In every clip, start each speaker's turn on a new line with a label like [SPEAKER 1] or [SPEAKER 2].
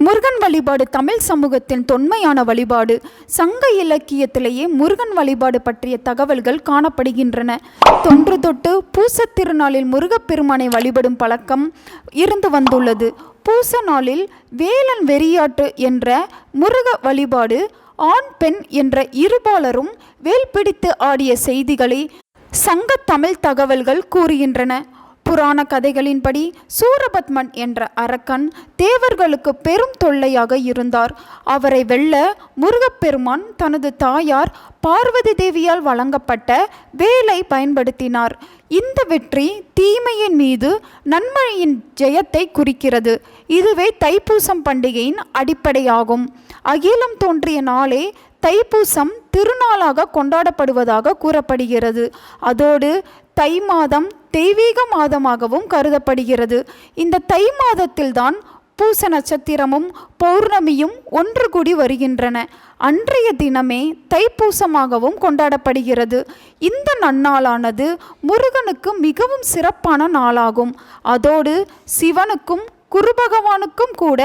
[SPEAKER 1] முருகன் வழிபாடு தமிழ் சமூகத்தின் தொன்மையான வழிபாடு. சங்க இலக்கியத்திலேயே முருகன் வழிபாடு பற்றிய தகவல்கள் காணப்படுகின்றன. தொன்று தொட்டு பூசத் திருநாளில் முருகப்பெருமானை வழிபடும் பழக்கம் இருந்து வந்துள்ளது. பூச நாளில் வேலன் வெறியாட்டு என்ற முருக வழிபாடு, ஆண் பெண் என்ற இருபாலரும் வேல் பிடித்து ஆடிய செய்திகளை சங்க தமிழ் தகவல்கள் கூறுகின்றன. புராண கதைகளின்படி சூரபத்மன் என்ற அரக்கன் தேவர்களுக்கு பெரும் தொல்லையாக இருந்தார். அவரை வெல்ல முருகப்பெருமான் தனது தாயார் பார்வதி தேவியால் வழங்கப்பட்ட வேலை பயன்படுத்தினார். இந்த வெற்றி தீமையின் மீது நன்மையின் ஜெயத்தை குறிக்கிறது. இதுவே தைப்பூசம் பண்டிகையின் அடிப்படையாகும். அகிலம் தோன்றிய நாளே தைப்பூசம் திருநாளாக கொண்டாடப்படுவதாக கூறப்படுகிறது. அதோடு தை மாதம் தெய்வீக மாதமாகவும் கருதப்படுகிறது. இந்த தை மாதத்தில்தான் பூச நட்சத்திரமும் பௌர்ணமியும் ஒன்று கூடி வருகின்றன. அன்றைய தினமே தைப்பூசமாகவும் கொண்டாடப்படுகிறது. இந்த நன்னாளானது முருகனுக்கு மிகவும் சிறப்பான நாளாகும். அதோடு சிவனுக்கும் குரு பகவானுக்கும் கூட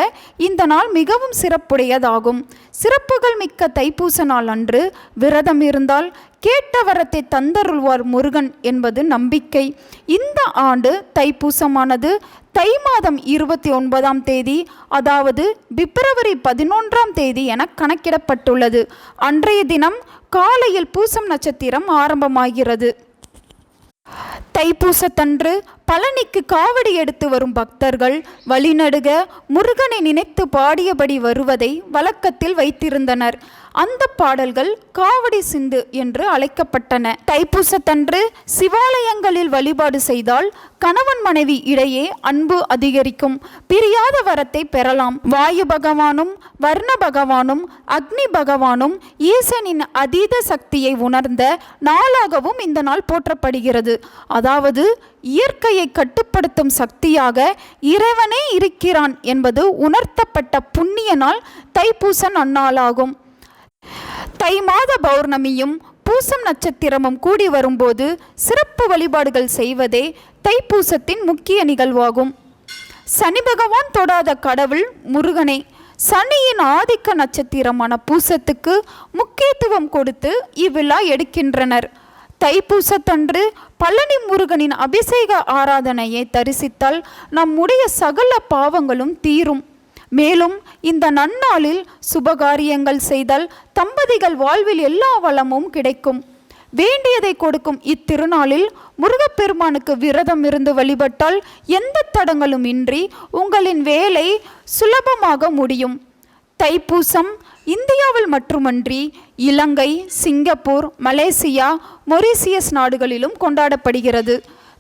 [SPEAKER 1] இந்த நாள் மிகவும் சிறப்புடையதாகும். சிறப்புகள் மிக்க தைப்பூச நாள் அன்று விரதம் இருந்தால் கேட்ட வரத்தை தந்தருள்வார் முருகன் என்பது நம்பிக்கை. இந்த ஆண்டு தைப்பூசமானது தை மாதம் 29ஆம் தேதி, அதாவது பிப்ரவரி 11ஆம் தேதி என கணக்கிடப்பட்டுள்ளது. அன்றைய தினம் காலையில் பூசம் நட்சத்திரம் ஆரம்பமாகிறது. தைப்பூசத்தன்று பழனிக்கு காவடி எடுத்து வரும் பக்தர்கள் வழிநடுக முருகனை நினைத்து பாடியபடி வருவதை வழக்கத்தில் வைத்திருந்தனர். அந்த பாடல்கள் காவடி சிந்து என்று அழைக்கப்பட்டன. தைப்பூசத்தன்று சிவாலயங்களில் வழிபாடு செய்தால் கணவன் மனைவி இடையே அன்பு அதிகரிக்கும், பிரியாத வரத்தை பெறலாம். வாயு பகவானும் வர்ண பகவானும் அக்னி பகவானும் ஈசனின் அதீத சக்தியை உணர்ந்த நாளாகவும் இந்த நாள் போற்றப்படுகிறது. அதாவது இயற்கையை கட்டுப்படுத்தும் சக்தியாக இறைவனே இருக்கிறான் என்பது உணர்த்தப்பட்ட புண்ணிய நாள் தைப்பூச நன்னாளாகும். தை மாத பௌர்ணமியும் பூசம் நட்சத்திரமும் கூடி வரும்போது சிறப்பு வழிபாடுகள் செய்வதே தைப்பூசத்தின் முக்கிய நிகழ்வாகும். சனி பகவான் தொடாத கடவுள் முருகனே. சனியின் ஆதிக்க நட்சத்திரமான பூசத்துக்கு முக்கியத்துவம் கொடுத்து இவ்விழா எடுக்கின்றனர். தைப்பூசத்தன்று பழனி முருகனின் அபிஷேக ஆராதனையை தரிசித்தால் நம்முடைய சகல பாவங்களும் தீரும். மேலும் இந்த நன்னாளில் சுபகாரியங்கள் செய்தால் தம்பதிகள் வாழ்வில் எல்லா வளமும் கிடைக்கும். வேண்டியதை கொடுக்கும் இத்திருநாளில் முருகப்பெருமானுக்கு விரதம் இருந்து வழிபட்டால் எந்த தடங்களும் இன்றி உங்களின் வேலை சுலபமாக முடியும். தைப்பூசம் இந்தியாவில் மட்டுமன்றி இலங்கை, சிங்கப்பூர், மலேசியா, மொரீசியஸ் நாடுகளிலும் கொண்டாடப்படுகிறது.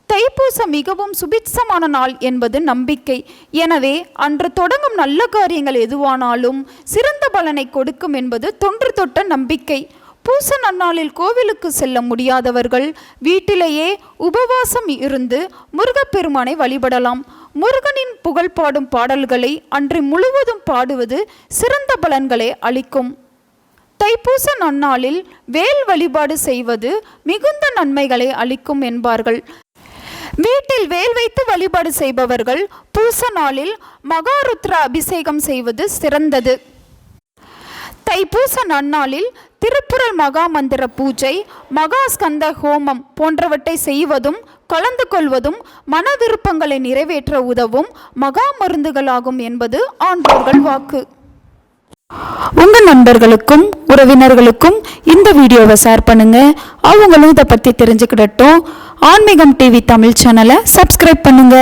[SPEAKER 1] தைப்பூசம் மிகவும் சுபிட்சமான நாள் என்பது நம்பிக்கை. எனவே அன்று தொடங்கும் நல்ல காரியங்கள் எதுவானாலும் சிறந்த பலனை கொடுக்கும் என்பது தொன்று தொட்ட நம்பிக்கை. பூச நன்னாளில் கோவிலுக்கு செல்ல முடியாதவர்கள் வீட்டிலேயே உபவாசம் இருந்து முருகப்பெருமானை வழிபடலாம். முருகனின் புகழ் பாடும் பாடல்களை அன்று முழுவதும் பாடுவது சிறந்த பலன்களை அளிக்கும். தைப்பூச நன்னாளில் வேல் வழிபாடு செய்வது மிகுந்த நன்மைகளை அளிக்கும் என்பார்கள். வீட்டில் வேல் வைத்து வழிபாடு செய்பவர்கள் பூச நாளில் மகாருத்ர அபிஷேகம் செய்வது சிறந்தது. தைப்பூச நன்னாளில் திருப்புறல் மகா மந்திர பூஜை, மகா ஸ்கந்த ஹோமம் போன்றவற்றை செய்வதும் கலந்து கொள்வதும் மன விருப்பங்களை நிறைவேற்ற உதவும் மகா மருந்துகளாகும் என்பது ஆண்டோர்கள் வாக்கு. உங்கள் நண்பர்களுக்கும் உறவினர்களுக்கும் இந்த வீடியோவை ஷேர் பண்ணுங்க. அவங்களும் இதை பற்றி தெரிஞ்சுக்கிடட்டும். ஆன்மீகம் டிவி தமிழ் சேனலை சப்ஸ்கிரைப் பண்ணுங்க.